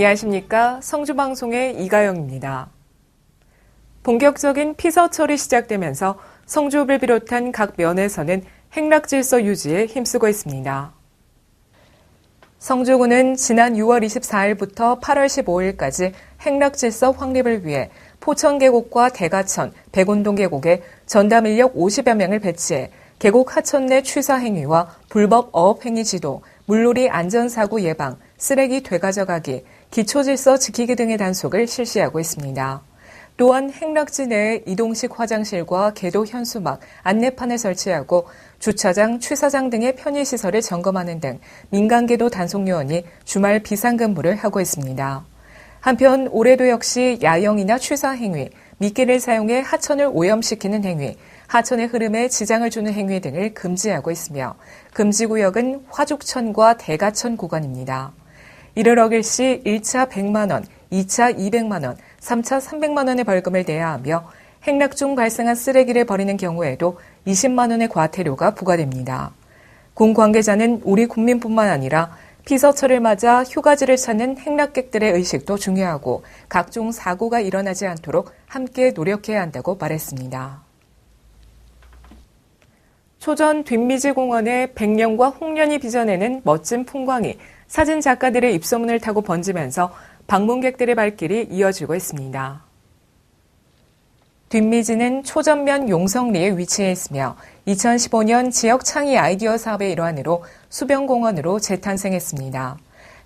안녕하십니까. 성주방송의 이가영입니다. 본격적인 피서철이 시작되면서 성주읍을 비롯한 각 면에서는 행락질서 유지에 힘쓰고 있습니다. 성주구는 지난 6월 24일부터 8월 15일까지 행락질서 확립을 위해 포천계곡과 대가천, 백운동 계곡에 전담 인력 50여 명을 배치해 계곡 하천 내 취사 행위와 불법 어업 행위 지도, 물놀이 안전사고 예방, 쓰레기 되가져가기, 기초질서 지키기 등의 단속을 실시하고 있습니다. 또한 행락지 내에 이동식 화장실과 계도 현수막, 안내판을 설치하고 주차장, 취사장 등의 편의시설을 점검하는 등 민간계도 단속요원이 주말 비상근무를 하고 있습니다. 한편 올해도 역시 야영이나 취사 행위, 미끼를 사용해 하천을 오염시키는 행위, 하천의 흐름에 지장을 주는 행위 등을 금지하고 있으며 금지구역은 화죽천과 대가천 구간입니다. 이를 어길 시 1차 100만 원, 2차 200만 원, 3차 300만 원의 벌금을 내야 하며 행락 중 발생한 쓰레기를 버리는 경우에도 20만 원의 과태료가 부과됩니다. 군 관계자는 우리 국민뿐만 아니라 피서철을 맞아 휴가지를 찾는 행락객들의 의식도 중요하고 각종 사고가 일어나지 않도록 함께 노력해야 한다고 말했습니다. 초전 뒷미지공원의 백년과 홍련이 빚어내는 멋진 풍광이 사진 작가들의 입소문을 타고 번지면서 방문객들의 발길이 이어지고 있습니다. 뒷미지는 초전면 용성리에 위치해 있으며 2015년 지역 창의 아이디어 사업의 일환으로 수변공원으로 재탄생했습니다.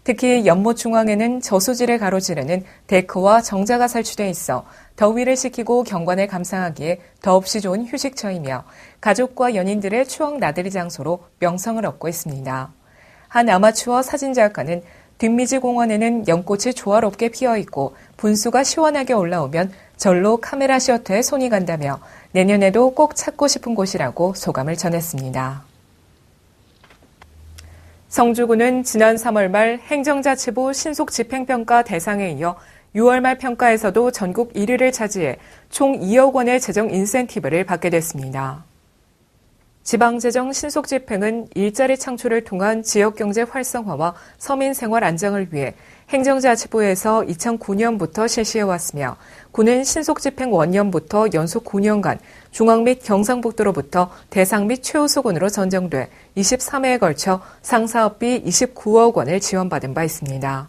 특히 연못 중앙에는 저수지를 가로지르는 데크와 정자가 설치돼 있어 더위를 식히고 경관을 감상하기에 더없이 좋은 휴식처이며 가족과 연인들의 추억 나들이 장소로 명성을 얻고 있습니다. 한 아마추어 사진작가는 뒷미지 공원에는 연꽃이 조화롭게 피어있고 분수가 시원하게 올라오면 절로 카메라 셔터에 손이 간다며 내년에도 꼭 찾고 싶은 곳이라고 소감을 전했습니다. 성주구는 지난 3월 말 행정자치부 신속집행평가 대상에 이어 6월 말 평가에서도 전국 1위를 차지해 총 2억 원의 재정 인센티브를 받게 됐습니다. 지방재정 신속집행은 일자리 창출을 통한 지역경제 활성화와 서민 생활 안정을 위해 행정자치부에서 2009년부터 실시해왔으며 구는 신속집행 원년부터 연속 9년간 중앙 및 경상북도로부터 대상 및 최우수군으로 선정돼 23회에 걸쳐 상사업비 29억 원을 지원받은 바 있습니다.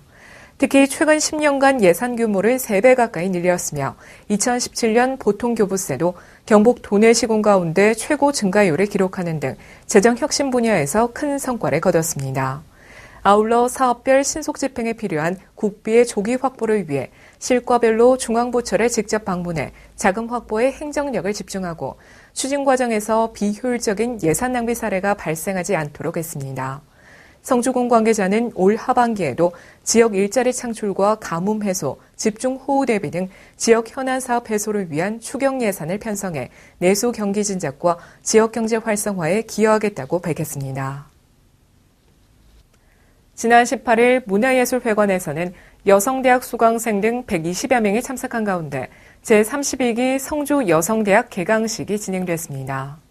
특히 최근 10년간 예산 규모를 3배 가까이 늘렸으며 2017년 보통교부세도 경북 도내시군 가운데 최고 증가율을 기록하는 등 재정 혁신 분야에서 큰 성과를 거뒀습니다. 아울러 사업별 신속집행에 필요한 국비의 조기 확보를 위해 실과별로 중앙부처를 직접 방문해 자금 확보에 행정력을 집중하고 추진 과정에서 비효율적인 예산 낭비 사례가 발생하지 않도록 했습니다. 성주군 관계자는 올 하반기에도 지역 일자리 창출과 가뭄 해소, 집중 호우 대비 등 지역 현안 사업 해소를 위한 추경 예산을 편성해 내수 경기 진작과 지역 경제 활성화에 기여하겠다고 밝혔습니다. 지난 18일 문화예술회관에서는 여성대학 수강생 등 120여 명이 참석한 가운데 제32기 성주 여성대학 개강식이 진행됐습니다.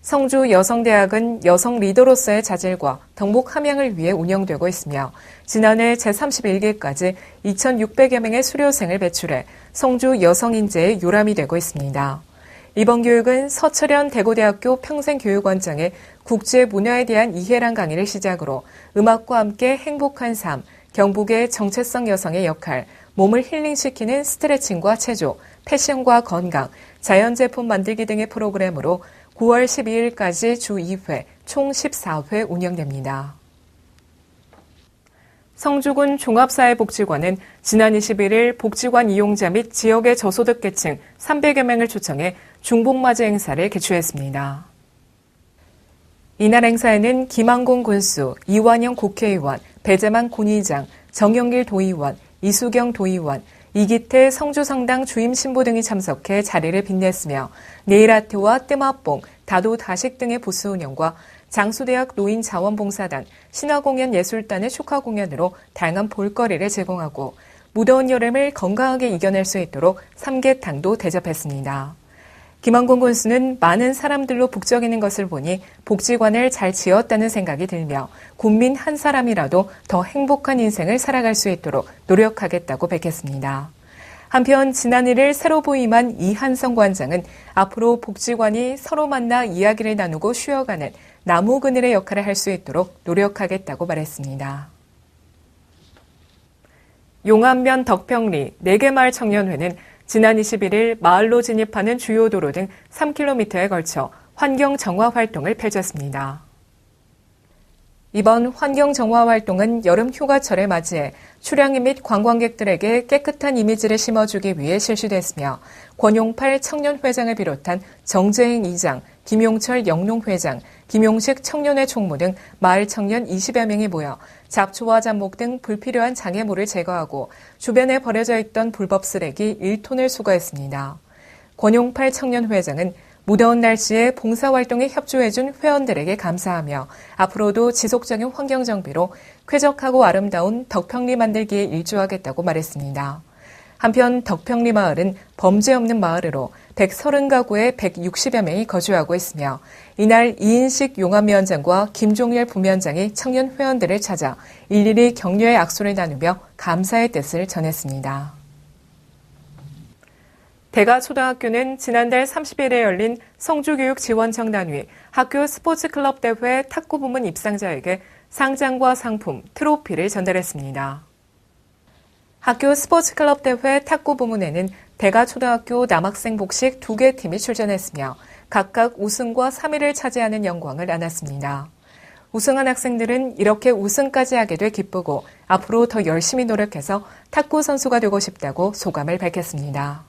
성주 여성대학은 여성 리더로서의 자질과 덕목 함양을 위해 운영되고 있으며 지난해 제31기까지 2,600여 명의 수료생을 배출해 성주 여성인재의 요람이 되고 있습니다. 이번 교육은 서철현 대고대학교 평생교육원장의 국제 문화에 대한 이해란 강의를 시작으로 음악과 함께 행복한 삶, 경북의 정체성 여성의 역할, 몸을 힐링시키는 스트레칭과 체조, 패션과 건강, 자연제품 만들기 등의 프로그램으로 9월 12일까지 주 2회, 총 14회 운영됩니다. 성주군 종합사회복지관은 지난 21일 복지관 이용자 및 지역의 저소득계층 300여 명을 초청해 중복맞이 행사를 개최했습니다. 이날 행사에는 김항곤 군수, 이완영 국회의원, 배재만 군의장, 정영길 도의원, 이수경 도의원, 이기태 성주성당 주임 신부 등이 참석해 자리를 빛냈으며 네일아트와 뜸합봉, 다도 다식 등의 부스 운영과 장수대학 노인자원봉사단, 신화공연예술단의 축하 공연으로 다양한 볼거리를 제공하고 무더운 여름을 건강하게 이겨낼 수 있도록 삼계탕도 대접했습니다. 김한곤 군수는 많은 사람들로 북적이는 것을 보니 복지관을 잘 지었다는 생각이 들며 국민 한 사람이라도 더 행복한 인생을 살아갈 수 있도록 노력하겠다고 밝혔습니다. 한편 지난 1일 새로 부임한 이한성 관장은 앞으로 복지관이 서로 만나 이야기를 나누고 쉬어가는 나무 그늘의 역할을 할 수 있도록 노력하겠다고 말했습니다. 용안면 덕평리 4개 마을 청년회는 지난 21일 마을로 진입하는 주요 도로 등 3km에 걸쳐 환경 정화 활동을 펼쳤습니다. 이번 환경 정화 활동은 여름 휴가철을 맞이해 출향이 및 관광객들에게 깨끗한 이미지를 심어주기 위해 실시됐으며 권용팔 청년회장을 비롯한 정재행 이장, 김용철 영농회장, 김용식 청년회 총무 등 마을 청년 20여 명이 모여 잡초와 잡목 등 불필요한 장애물을 제거하고 주변에 버려져 있던 불법 쓰레기 1톤을 수거했습니다. 권용팔 청년회장은 무더운 날씨에 봉사활동에 협조해준 회원들에게 감사하며 앞으로도 지속적인 환경정비로 쾌적하고 아름다운 덕평리 만들기에 일조하겠다고 말했습니다. 한편 덕평리 마을은 범죄 없는 마을으로 130가구에 160여 명이 거주하고 있으며 이날 이인식 용암위원장과 김종일 부위원장이 청년 회원들을 찾아 일일이 격려의 악수를 나누며 감사의 뜻을 전했습니다. 대가초등학교는 지난달 30일에 열린 성주교육지원청단위 학교 스포츠클럽 대회 탁구 부문 입상자에게 상장과 상품, 트로피를 전달했습니다. 학교 스포츠클럽 대회 탁구 부문에는 대가초등학교 남학생 복식 2개 팀이 출전했으며 각각 우승과 3위를 차지하는 영광을 안았습니다. 우승한 학생들은 이렇게 우승까지 하게 돼 기쁘고 앞으로 더 열심히 노력해서 탁구 선수가 되고 싶다고 소감을 밝혔습니다.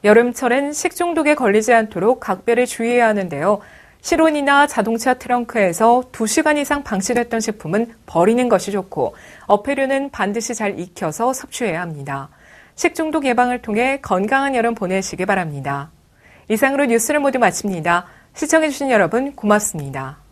여름철엔 식중독에 걸리지 않도록 각별히 주의해야 하는데요. 실온이나 자동차 트렁크에서 2시간 이상 방치됐던 식품은 버리는 것이 좋고 어패류는 반드시 잘 익혀서 섭취해야 합니다. 식중독 예방을 통해 건강한 여름 보내시기 바랍니다. 이상으로 뉴스를 모두 마칩니다. 시청해주신 여러분 고맙습니다.